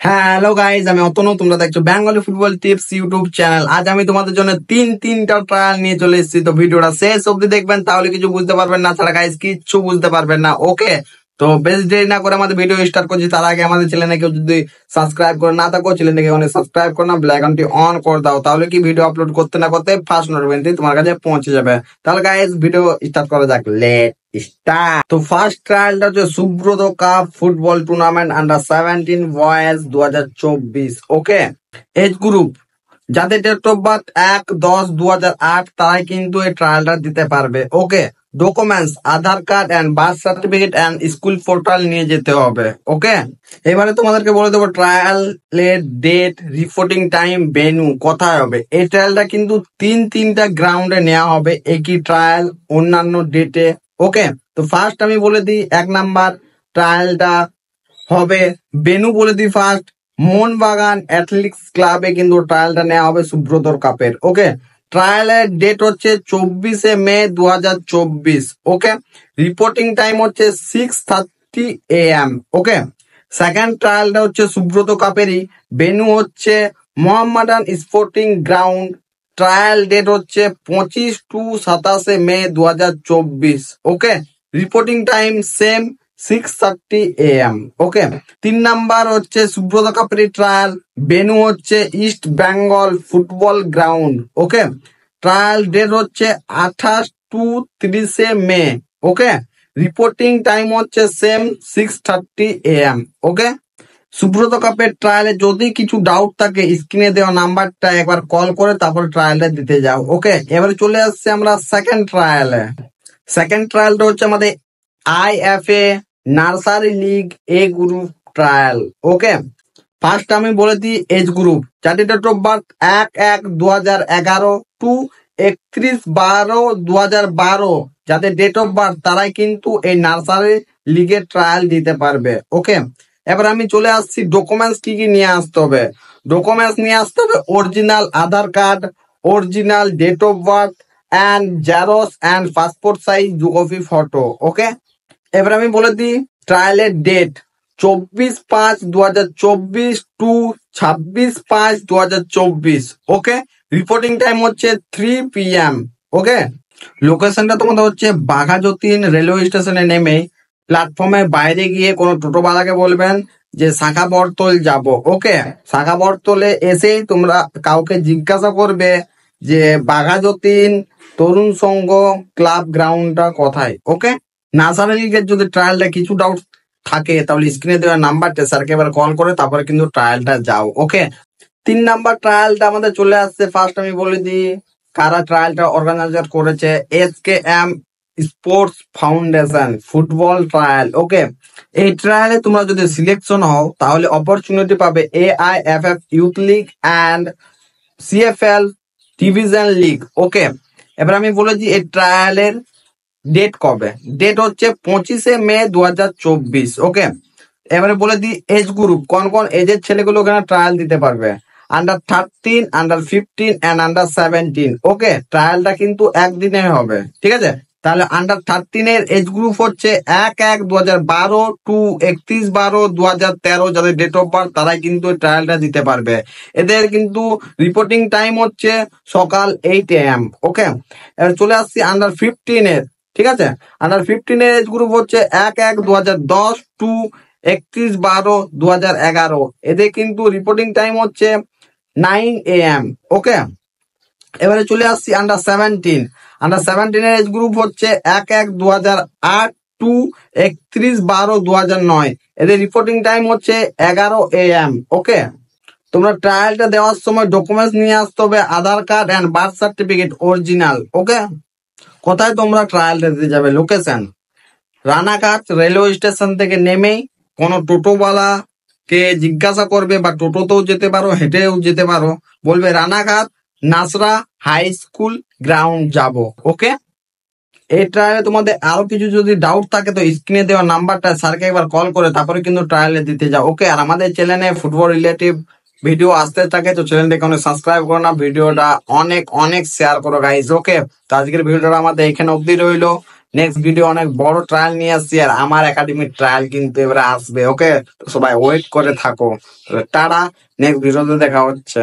হ্যাঁ, hello guys, আমি অতনু। তোমরা দেখছো Bengali football tips YouTube channel. আজ আমি তোমাদের জন্য তিনটা ট্রায়াল নিয়ে চলে এসেছি। তো ভিডিওটা শেষ অব্দি দেখবেন, তাহলে কিছু বুঝতে পারবেন না, ছাড়া গাইজ কিচ্ছু বুঝতে পারবেন না। ওকে, তো বেশ দেরি না করে আমাদের ভিডিও স্টার্ট করছি। তার আগে আমাদের চ্যানেলে কেউ যদি সাবস্ক্রাইব করে না থাকো, চ্যানেলটাকে সাবস্ক্রাইব করে না, বেল আইকনটি অন করে দাও। তাহলে কি ভিডিও আপলোড করতে না করতে ফার্স্ট নোটিফিকেশন তোমার কাছে পৌঁছে যাবে। তাহলে গাইজ ভিডিও স্টার্ট করা যাক। Let start. তো ফার্স্ট ট্রায়ালটা হচ্ছে Subroto cup football tournament under 17 boys 2024। Okay, age group যাদের ডেট অফ বার্থ 1-10-2008 তারাই কিন্তু এই ট্রায়ালটা দিতে পারবে। Okay, documents Aadhaar card and birth certificate and school portal নিয়ে যেতে হবে। ওকে, এবারে তোমাদেরকে বলে দেবো ট্রায়ালের ডেট, রিপোর্টিং টাইম, ভেন্যু কোথায় হবে। এই ট্রায়ালটা কিন্তু তিনটা গ্রাউন্ডে নেওয়া হবে, একই ট্রায়াল অন্যান্য ডেটে। ওকে, তো ফার্স্ট আমি বলে দিই, 1 নাম্বার ট্রায়ালটা হবে, ভেন্যু বলে দিই ফার্স্ট, মোহনবাগান অ্যাথলেটিক্স ক্লাবে কিন্তু ট্রায়ালটা নেওয়া হবে সুব্রতর কাপের। ওকে, ট্রায়ালের ডেট হচ্ছে 24 মে 2024। ওকে, রিপোর্টিং টাইম হচ্ছে 6:30 AM। ওকে, সেকেন্ড ট্রায়ালটা হচ্ছে সুব্রত কাপেরই, ভেন্যু হচ্ছে Mohammedan sporting ground, trial date হচ্ছে 25-27 May 2024। Okay, reporting time same 6:30 AM। Okay, 3 number হচ্ছে সুব্রত কাপের ট্রায়াল, ভেন্যু হচ্ছে East Bengal football ground. Okay, trial date হচ্ছে 28-30 মে। ওকে, রিপোর্টিং টাইম হচ্ছে সেম 6:30 AM। ওকে, সুব্রত কাপের ট্রায়ালে যদি কিছু ডাউট থাকে স্ক্রিনে দেওয়া নাম্বারটা একবার কল করে তারপর ট্রায়ালটা দিতে যাও। ওকে, এবারে চলে আসছে আমরা সেকেন্ড ট্রায়ালে। সেকেন্ড ট্রায়ালটা হচ্ছে আমাদের IFA নার্সারি লিগ এ গ্রুপ ট্রায়াল। ওকে, ফার্স্ট আমি বলে দিই এজ গ্রুপ, যাদের ডেট অফ বার্থ 1-1-2011 টু 31-12-2012 যাদের ডেট অফ বার্থ তারাই কিন্তু এই নার্সারি লিগের ট্রায়াল দিতে পারবে। ওকে, এবার আমি চলে আসছি ডকুমেন্টস কি কি নিয়ে আসতে হবে। ডকুমেন্টস নিয়ে আসতে হবে original Aadhaar card, original date of birth and xerox and passport size 2 copy photo. Okay, এবার আমি বলে দিই ট্রায়ালের date 24/5/2024 to 26/5/2024। Okay, reporting time হচ্ছে 3 PM। ওকে, লোকেশনটা তোমাদের হচ্ছে বাঘাযতীন রেলওয়ে স্টেশনে নেমে প্ল্যাটফর্মের বাইরে গিয়ে কোনো টোটোওয়ালাকে বলবেন যে শাখা বটতল যাব। ওকে, শাখা বটতলে এসেই তোমরা কাউকে জিজ্ঞাসা করবে যে বাঘাযতীন তরুণ সংঘ ক্লাব গ্রাউন্ডটা কোথায়। ওকে, নার্সারি লিগের যদি ট্রায়ালটা কিছু ডাউট থাকে তাহলে স্ক্রিনে দেওয়া নাম্বারটা স্যারকে এবার কল করে তারপরে কিন্তু ট্রায়ালটা যাও। ওকে, 3 নাম্বার ট্রায়ালটা আমাদের চলে আসছে। ফার্স্ট আমি বলে দিই কারা ট্রায়ালটা অর্গানাইজার করেছে, SKM sports foundation football trial. Okay, এই ট্রায়ালে তোমরা যদি সিলেকশন হও তাহলে অপরচুনিটি পাবে AIFF youth league and CFL division league. Okay, এবার আমি বলেছি এই ট্রায়ালের ডেট কবে। ডেট হচ্ছে 25 মে 2024। ওকে, এবারে বলে দিই এজ গ্রুপ, কোন কোন এজের ছেলেগুলো এখানে ট্রায়াল দিতে পারবে। Under 13, under 15 and under 17। ওকে, ট্রায়ালটা কিন্তু একদিনে হবে, ঠিক আছে। তাহলে আন্ডার 13 এর এজ গ্রুপ হচ্ছে 1-1-2012 টু 31-12-2013 যাদের ডেট অফ বার্থ তারাই কিন্তু ট্রায়ালটা দিতে পারবে। এদের কিন্তু রিপোর্টিং টাইম হচ্ছে সকাল 8 AM। ওকে, এবার চলে আসছি আন্ডার 15 এর, ঠিক আছে। আন্ডার 15 এর এজ গ্রুপ হচ্ছে 1-1-2010 টু 31-12-2011। এদের কিন্তু রিপোর্টিং টাইম হচ্ছে 9 AM। ওকে, এবারে চলে আসছি আন্ডার 17 এর এজ গ্রুপ হচ্ছে 1-1-2008 টু 31-12-2009। এদের রিপোর্টিং টাইম হচ্ছে 11 AM। ওকে, তোমরা ট্রায়ালটা দেওয়ার সময় ডকুমেন্টস নিয়ে আসতে হবে Aadhaar card and birth certificate original. Okay, কোথায় তোমরা ট্রায়ালটা দিতে যাবে, লোকেশন রানাঘাট রেলওয়ে স্টেশন থেকে নেমেই কোনো টোটোওয়ালা কে জিজ্ঞাসা করবে, বা টোটোতেও যেতে পারো হেঁটেও যেতে পারো, বলবে রানাঘাট নাসরা হাই স্কুল গ্রাউন্ড যাব। ওকে, এই ট্রায়ালে তোমাদের আরো কিছু যদি ডাউট থাকে তো স্ক্রিনে দেওয়া নাম্বারটা স্যারকে একবার কল করে তারপরে কিন্তু ট্রায়ালে দিতে যাও। ওকে, আর আমাদের চ্যানেলে ফুটবল রিলেটিভ ভিডিও আসতে থাকে তো চ্যানেলটাকে অনেক সাবস্ক্রাইব করো না, ভিডিওটা অনেক অনেক শেয়ার করো গাইজ। ওকে, তো আজকের ভিডিওটা আমাদের এখানে অবধি রইলো। নেক্সট ভিডিও অনেক বড় ট্রায়াল নিয়ে আসছি, আর আমার একাডেমির ট্রায়াল কিন্তু এবারে আসবে। ওকে, তো সবাই ওয়েট করে থাকো। টাটা, নেক্সট ভিডিওতে দেখা হচ্ছে।